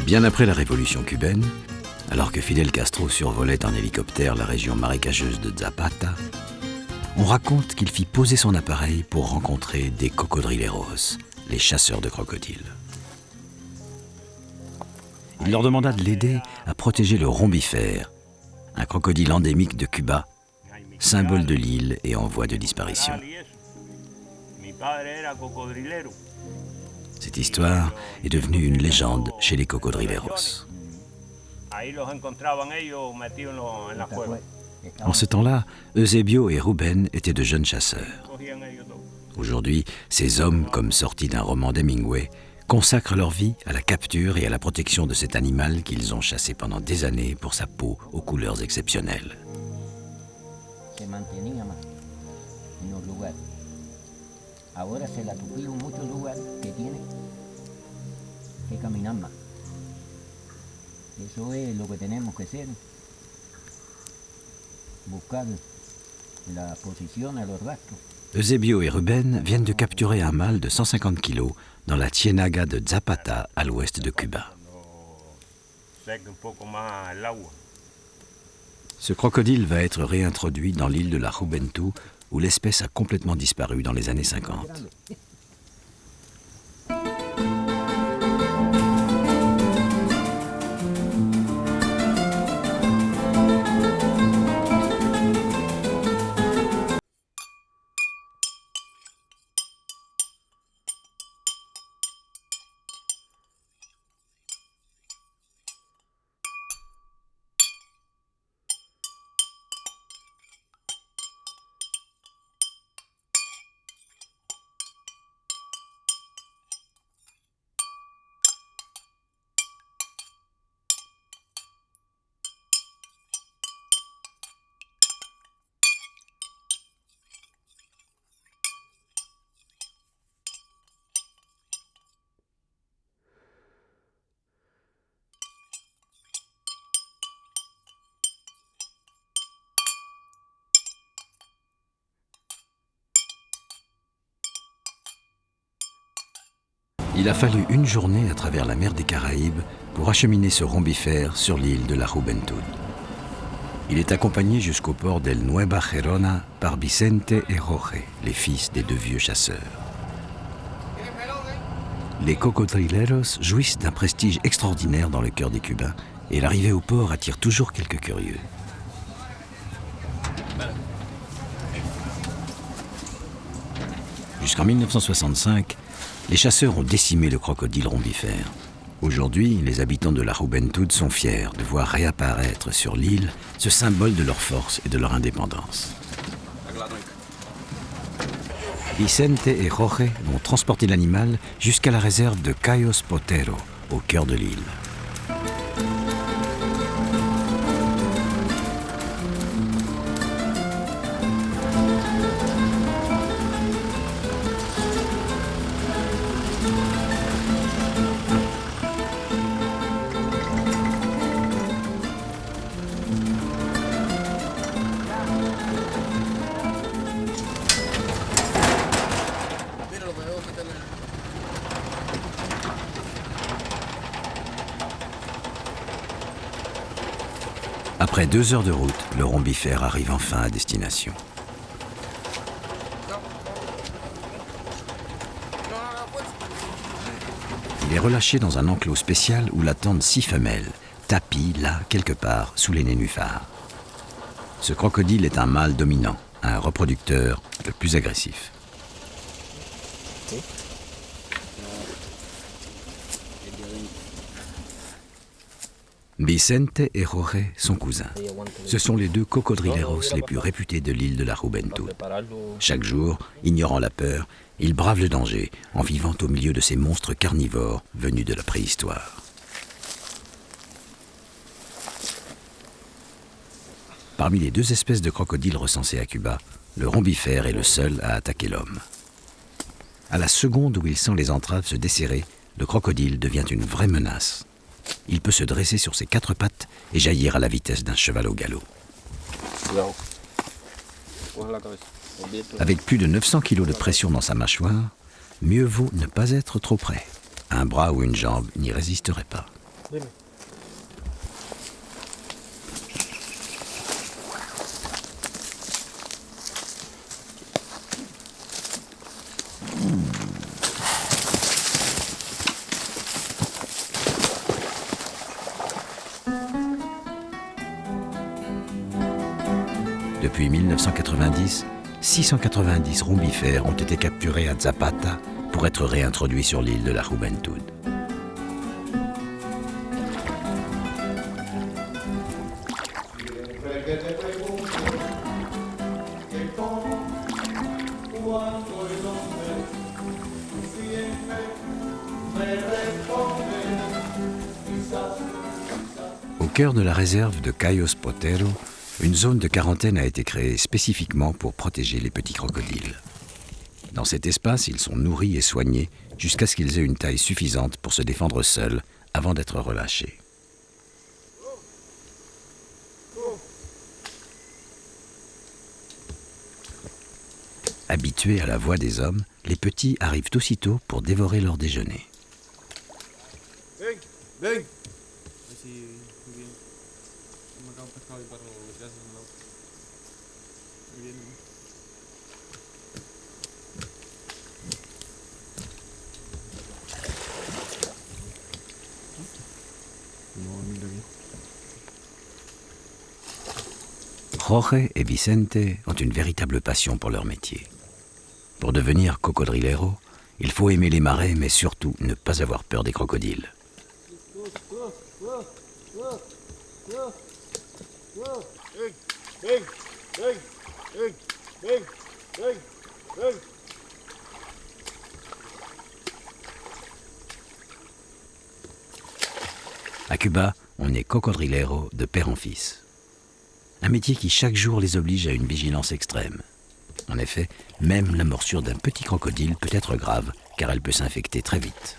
Bien après la révolution cubaine, alors que Fidel Castro survolait en hélicoptère la région marécageuse de Zapata, on raconte qu'il fit poser son appareil pour rencontrer des cocodrileros, les chasseurs de crocodiles. Il leur demanda de l'aider à protéger le rombifère, un crocodile endémique de Cuba, symbole de l'île et en voie de disparition. Cette histoire est devenue une légende chez les cocodrileros. En ce temps-là, Eusebio et Ruben étaient de jeunes chasseurs. Aujourd'hui, ces hommes, comme sortis d'un roman d'Hemingway, consacrent leur vie à la capture et à la protection de cet animal qu'ils ont chassé pendant des années pour sa peau aux couleurs exceptionnelles. Ahora se la tupieron muchos lugares que tiene que caminar más. Eso es lo que tenemos que hacer. Buscar la posición a los rastros. Eusebio et Ruben viennent de capturer un mâle de 150 kilos dans la Ciénaga de Zapata, à l'ouest de Cuba. Ce crocodile va être réintroduit dans l'île de la Juventud, où l'espèce a complètement disparu dans les années 50. Il a fallu une journée à travers la mer des Caraïbes pour acheminer ce rombifère sur l'île de la Juventud. Il est accompagné jusqu'au port d'El Nueva Gerona par Vicente et Jorge, les fils des deux vieux chasseurs. Les cocodrileros jouissent d'un prestige extraordinaire dans le cœur des Cubains et l'arrivée au port attire toujours quelques curieux. Jusqu'en 1965, les chasseurs ont décimé le crocodile rombifère. Aujourd'hui, les habitants de la Juventud sont fiers de voir réapparaître sur l'île ce symbole de leur force et de leur indépendance. Vicente et Jorge vont transporter l'animal jusqu'à la réserve de Cayos Potero, au cœur de l'île. Après 2 heures de route, le rombifère arrive enfin à destination. Il est relâché dans un enclos spécial où l'attendent 6 femelles, tapies là, quelque part, sous les nénuphars. Ce crocodile est un mâle dominant, un reproducteur le plus agressif. Vicente et Jorge sont cousins. Ce sont les 2 cocodrileros les plus réputés de l'île de la Juventud. Chaque jour, ignorant la peur, ils bravent le danger en vivant au milieu de ces monstres carnivores venus de la préhistoire. Parmi les 2 espèces de crocodiles recensées à Cuba, le rombifère est le seul à attaquer l'homme. À la seconde où il sent les entraves se desserrer, le crocodile devient une vraie menace. Il peut se dresser sur ses 4 pattes et jaillir à la vitesse d'un cheval au galop. Avec plus de 900 kg de pression dans sa mâchoire, mieux vaut ne pas être trop près. Un bras ou une jambe n'y résisterait pas. Dime. Depuis 1990, 690 rombifères ont été capturés à Zapata pour être réintroduits sur l'île de la Juventud. Au cœur de la réserve de Cayos Potero, une zone de quarantaine a été créée spécifiquement pour protéger les petits crocodiles. Dans cet espace, ils sont nourris et soignés jusqu'à ce qu'ils aient une taille suffisante pour se défendre seuls avant d'être relâchés. Habitués à la voix des hommes, les petits arrivent aussitôt pour dévorer leur déjeuner. Ven. Jorge et Vicente ont une véritable passion pour leur métier. Pour devenir cocodrilero, il faut aimer les marais, mais surtout ne pas avoir peur des crocodiles. À Cuba, on est cocodrilero de père en fils. Un métier qui chaque jour les oblige à une vigilance extrême. En effet, même la morsure d'un petit crocodile peut être grave, car elle peut s'infecter très vite.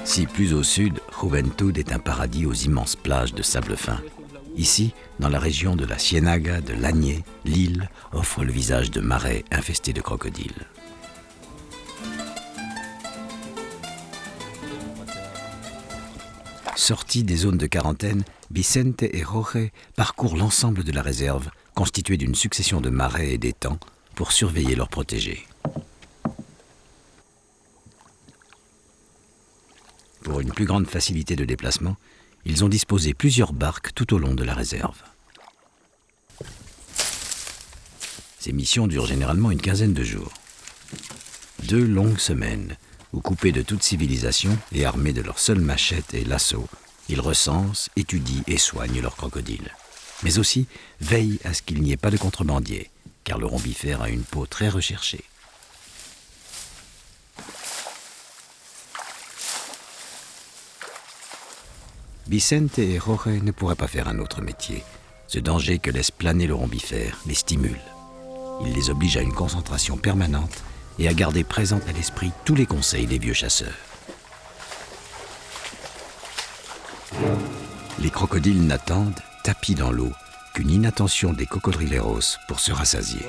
Si plus au sud, Juventud est un paradis aux immenses plages de sable fin. Ici, dans la région de la Ciénaga de l'Añé, l'île offre le visage de marais infestés de crocodiles. Sortis des zones de quarantaine, Vicente et Jorge parcourent l'ensemble de la réserve, constituée d'une succession de marais et d'étangs, pour surveiller leurs protégés. Pour une plus grande facilité de déplacement, ils ont disposé plusieurs barques tout au long de la réserve. Ces missions durent généralement une quinzaine de jours. 2 longues semaines, où coupés de toute civilisation et armés de leurs seules machettes et lassos, ils recensent, étudient et soignent leurs crocodiles. Mais aussi veillent à ce qu'il n'y ait pas de contrebandiers, car le rombifère a une peau très recherchée. Vicente et Jorge ne pourraient pas faire un autre métier. Ce danger que laisse planer le rombifère les stimule. Il les oblige à une concentration permanente et à garder présent à l'esprit tous les conseils des vieux chasseurs. Les crocodiles n'attendent, tapis dans l'eau, qu'une inattention des cocodrileros pour se rassasier.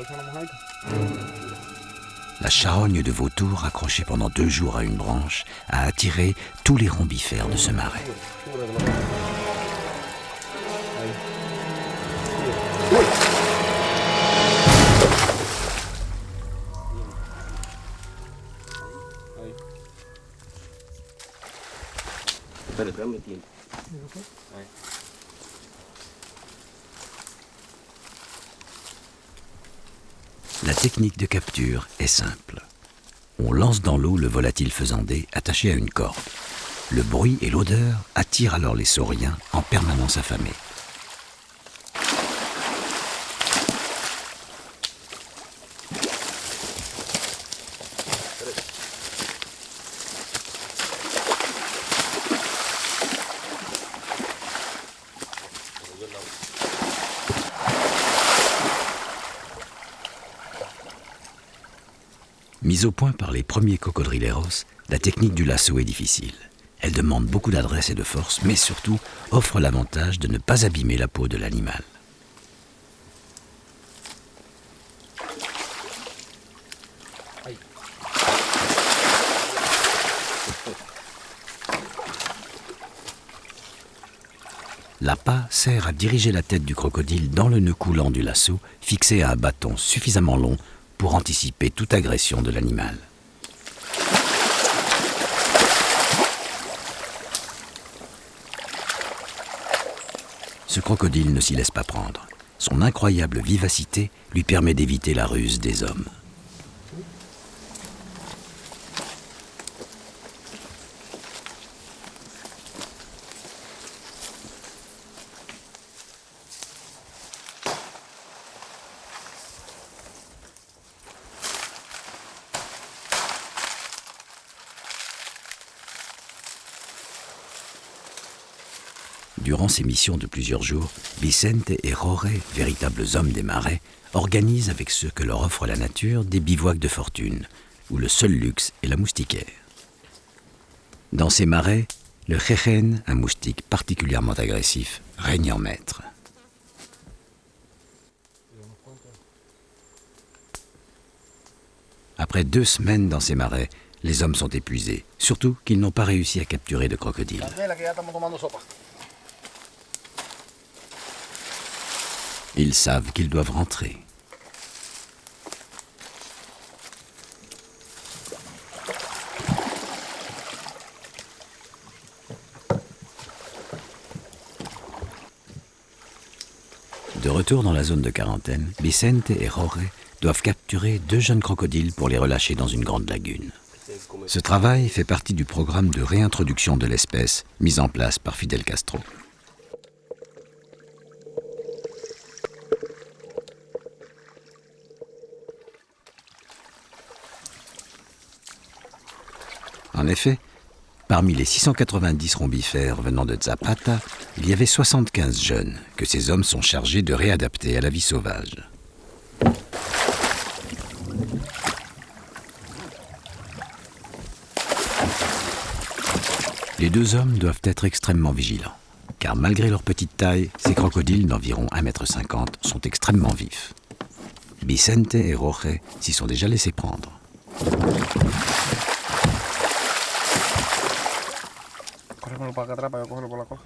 La charogne de vautour, accrochée pendant 2 jours à une branche, a attiré tous les rombifères de ce marais. La technique de capture est simple. On lance dans l'eau le volatile faisandé attaché à une corde. Le bruit et l'odeur attirent alors les sauriens en permanence affamés. Mise au point par les premiers cocodrileros, la technique du lasso est difficile. Elle demande beaucoup d'adresse et de force, mais surtout offre l'avantage de ne pas abîmer la peau de l'animal. L'appât sert à diriger la tête du crocodile dans le nœud coulant du lasso, fixé à un bâton suffisamment long pour anticiper toute agression de l'animal. Ce crocodile ne s'y laisse pas prendre. Son incroyable vivacité lui permet d'éviter la ruse des hommes. Durant ces missions de plusieurs jours, Vicente et Jorge, véritables hommes des marais, organisent avec ce que leur offre la nature des bivouacs de fortune, où le seul luxe est la moustiquaire. Dans ces marais, le jejen, un moustique particulièrement agressif, règne en maître. Après 2 semaines dans ces marais, les hommes sont épuisés, surtout qu'ils n'ont pas réussi à capturer de crocodile. Ils savent qu'ils doivent rentrer. De retour dans la zone de quarantaine, Vicente et Jorge doivent capturer 2 jeunes crocodiles pour les relâcher dans une grande lagune. Ce travail fait partie du programme de réintroduction de l'espèce mis en place par Fidel Castro. En effet, parmi les 690 rombifères venant de Zapata, il y avait 75 jeunes que ces hommes sont chargés de réadapter à la vie sauvage. Les 2 hommes doivent être extrêmement vigilants, car malgré leur petite taille, ces crocodiles d'environ 1,50 m sont extrêmement vifs. Vicente et Jorge s'y sont déjà laissés prendre. Cógemelo para acá atrás para yo cogerlo por la cola.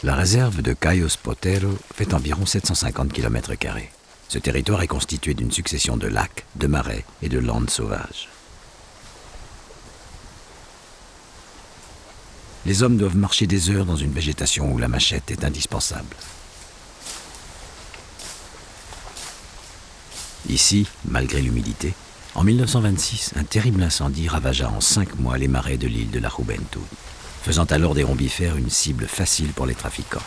La réserve de Cayos Potero fait environ 750 km². Ce territoire est constitué d'une succession de lacs, de marais et de landes sauvages. Les hommes doivent marcher des heures dans une végétation où la machette est indispensable. Ici, malgré l'humidité, en 1926, un terrible incendie ravagea en 5 mois les marais de l'île de la Juventud, faisant alors des rombifères une cible facile pour les trafiquants.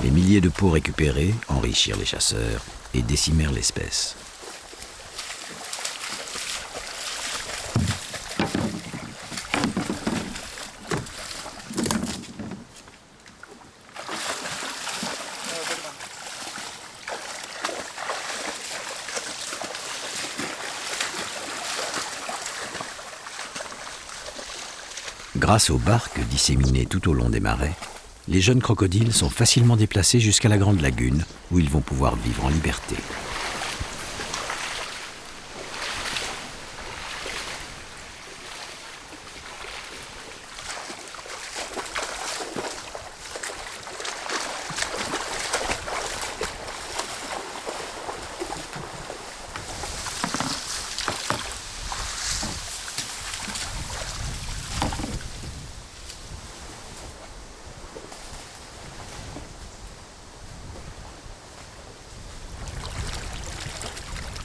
Les milliers de peaux récupérées enrichirent les chasseurs et décimèrent l'espèce. Grâce aux barques disséminées tout au long des marais, les jeunes crocodiles sont facilement déplacés jusqu'à la grande lagune où ils vont pouvoir vivre en liberté.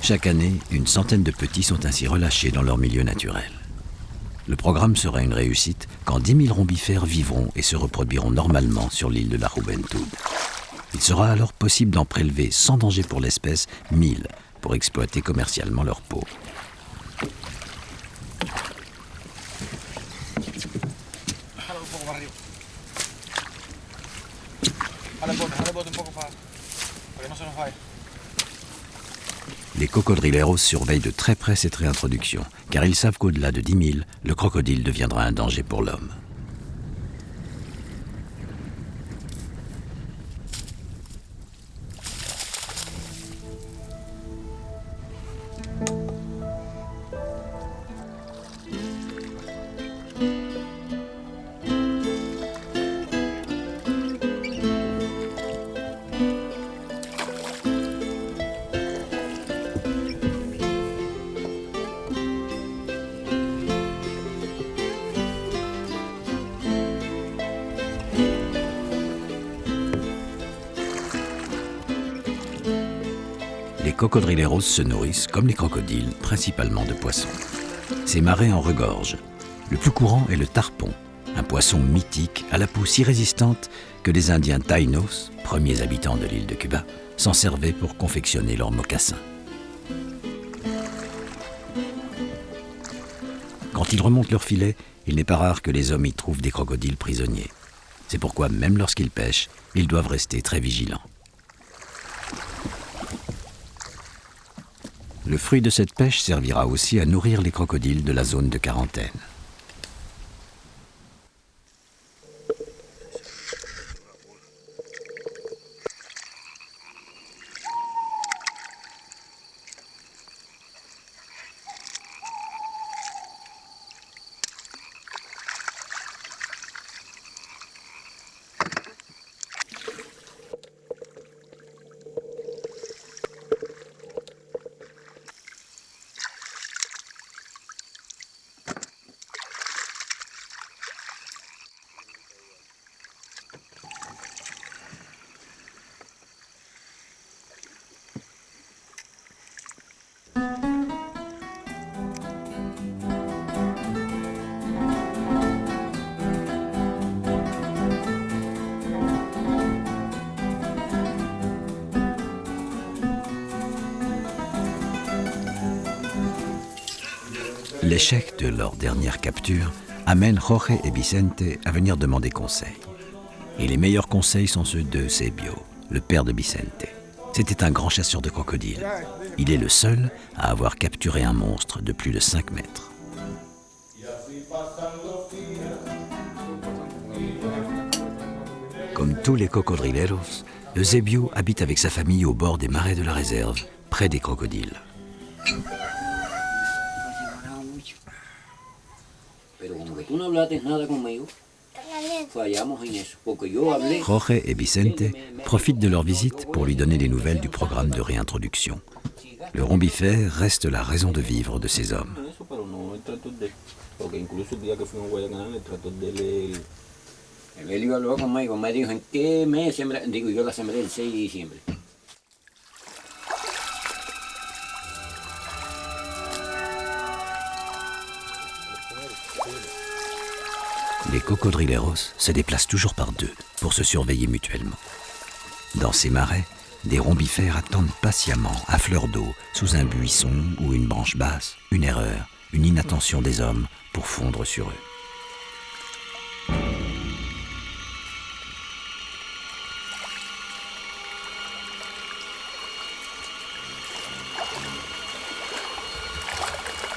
Chaque année, une centaine de petits sont ainsi relâchés dans leur milieu naturel. Le programme sera une réussite quand 10 000 rombifères vivront et se reproduiront normalement sur l'île de la Juventud. Il sera alors possible d'en prélever sans danger pour l'espèce 1000 pour exploiter commercialement leur peau. Les cocodrileros surveillent de très près cette réintroduction, car ils savent qu'au-delà de 10 000, le crocodile deviendra un danger pour l'homme. Les cocodrileros se nourrissent, comme les crocodiles, principalement de poissons. Ces marais en regorgent. Le plus courant est le tarpon, un poisson mythique à la peau si résistante que les Indiens Taïnos, premiers habitants de l'île de Cuba, s'en servaient pour confectionner leurs mocassins. Quand ils remontent leur filet, il n'est pas rare que les hommes y trouvent des crocodiles prisonniers. C'est pourquoi, même lorsqu'ils pêchent, ils doivent rester très vigilants. Le fruit de cette pêche servira aussi à nourrir les crocodiles de la zone de quarantaine. L'échec de leur dernière capture amène Jorge et Vicente à venir demander conseil. Et les meilleurs conseils sont ceux de Eusebio, le père de Vicente. C'était un grand chasseur de crocodiles. Il est le seul à avoir capturé un monstre de plus de 5 mètres. Comme tous les cocodrileros, Eusebio habite avec sa famille au bord des marais de la réserve, près des crocodiles. Jorge et Vicente profitent de leur visite pour lui donner des nouvelles du programme de réintroduction. Le rombifère reste la raison de vivre de ces hommes. Les cocodrileros se déplacent toujours par deux pour se surveiller mutuellement. Dans ces marais, des rombifères attendent patiemment, à fleur d'eau, sous un buisson ou une branche basse, une erreur, une inattention des hommes pour fondre sur eux.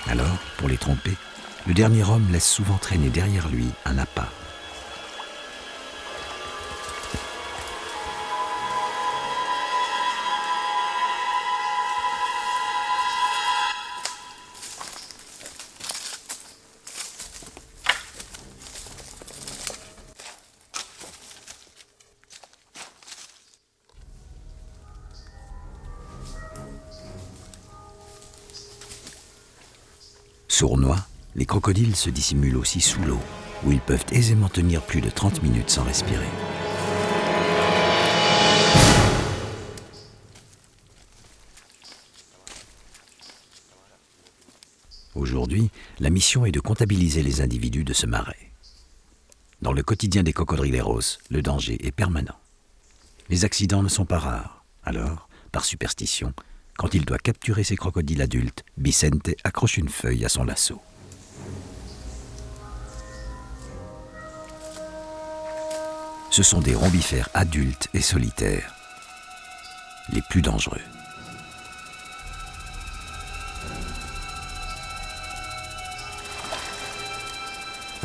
Alors, pour les tromper, le dernier homme laisse souvent traîner derrière lui un appât. Sournois, les crocodiles se dissimulent aussi sous l'eau, où ils peuvent aisément tenir plus de 30 minutes sans respirer. Aujourd'hui, la mission est de comptabiliser les individus de ce marais. Dans le quotidien des cocodrileros, le danger est permanent. Les accidents ne sont pas rares. Alors, par superstition, quand il doit capturer ses crocodiles adultes, Vicente accroche une feuille à son lasso. Ce sont des rombifères adultes et solitaires, les plus dangereux.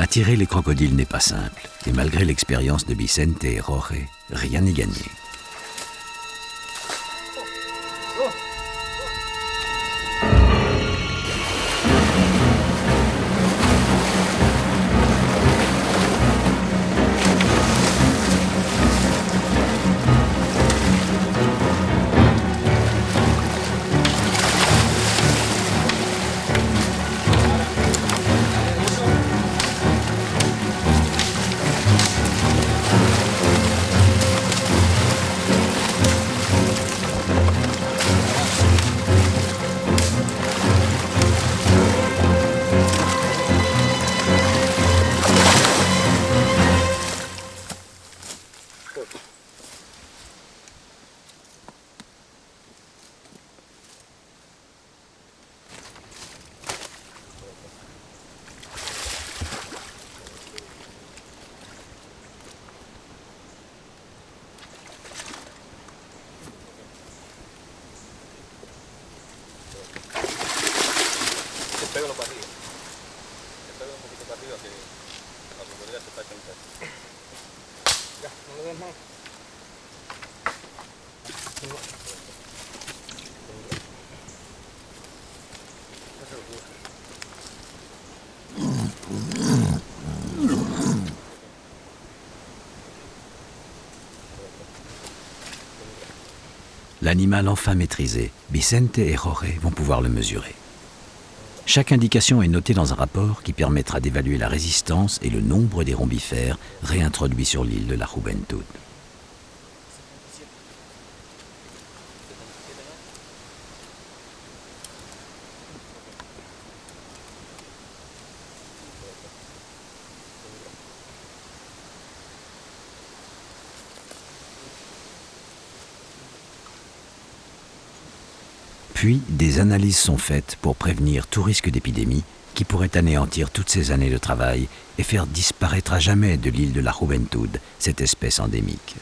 Attirer les crocodiles n'est pas simple, et malgré l'expérience de Vicente et Jorge, rien n'est gagné. Pégalo para arriba. Te pego un poquito para arriba que la tubería se está caliente. Ya, no le des más. L'animal enfin maîtrisé, Vicente et Jorge vont pouvoir le mesurer. Chaque indication est notée dans un rapport qui permettra d'évaluer la résistance et le nombre des rombifères réintroduits sur l'île de la Juventud. Puis, des analyses sont faites pour prévenir tout risque d'épidémie qui pourrait anéantir toutes ces années de travail et faire disparaître à jamais de l'île de la Juventud cette espèce endémique.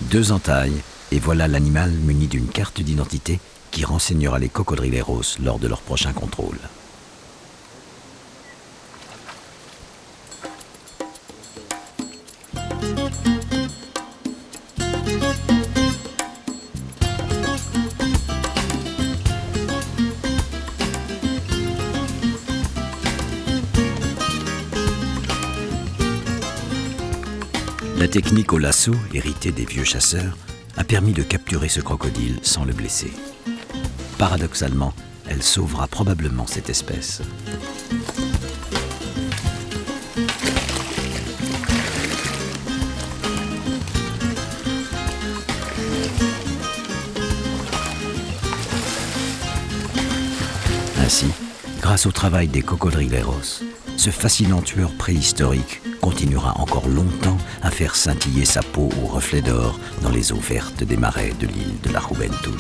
Deux entailles, et voilà l'animal muni d'une carte d'identité qui renseignera les cocodrileros lors de leur prochain contrôle. La technique au lasso, héritée des vieux chasseurs, a permis de capturer ce crocodile sans le blesser. Paradoxalement, elle sauvera probablement cette espèce. Ainsi, grâce au travail des cocodrileros, ce fascinant tueur préhistorique continuera encore longtemps à faire scintiller sa peau au reflet d'or dans les eaux vertes des marais de l'île de la Juventud.